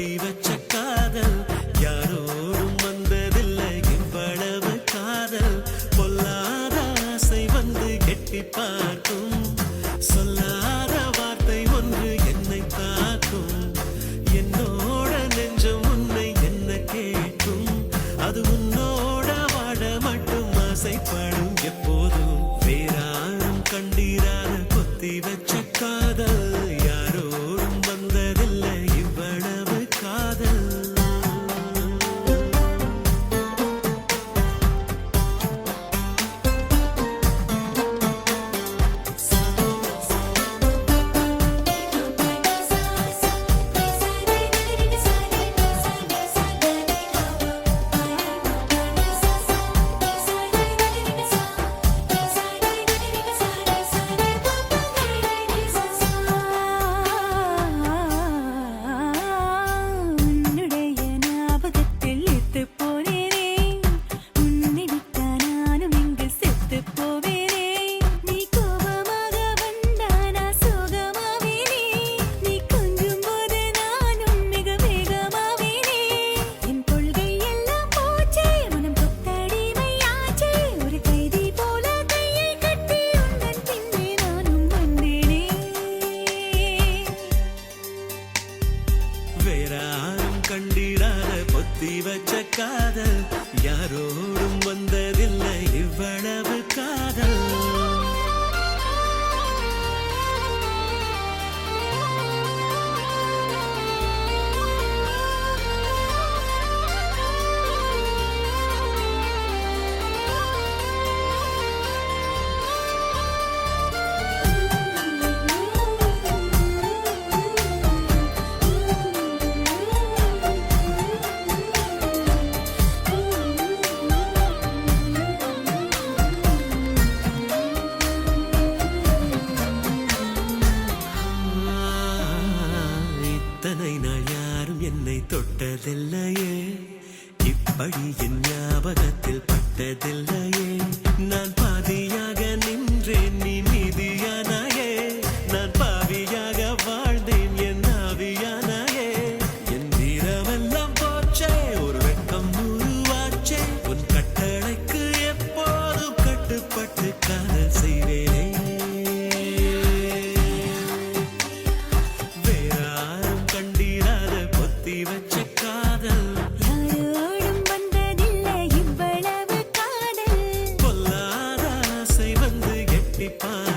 பொத்தி வச்ச காதல் யாரோடும் வந்ததில்லை இவ்வளவு காதல் பொல்லாத ஆசை வந்து கெட்டி பார்க்கும் சொல்லாத வார்த்தை ஒன்று என்னை தாக்கும் என்னோட நெஞ்சம் உன்னை என்ன கேட்கும் அது உன்னோட வாழ மட்டும் ஆசைப்படும் எப்போதும் வேறாரும் கண்டீராத பொத்தி வச்ச காதல் யாரோடும் வந்ததில்லை இவ்வளவு காதல் வேறாரும் கண்டிடாத பொத்தி வச்ச காதல் யாரோடும் வந்ததில்லை இவ்வளவு காதல் இத்தனை நாள் யாரும் என்னை தொட்டதில்லையே இப்படி என் ஞாபகத்தில் பட்டதில்லையே நான் பாதியாக நின்றேன் நீ மீதியானாயே நான் பாவியாக வாழ்ந்தேன் என் ஆவியானாயே என் வீரமெல்லாம் போச்சே ஒரு வெட்கம் உருவாச்சே உன் கட்டளைக்கு எப்போதும் கட்டுப்பட்டு காதல் செய்வேனே வச்ச காதல் யாரோடும் வந்ததில்லை இவ்வளவு காதல் பொல்லாத ஆசை வந்து எட்டிப்பார்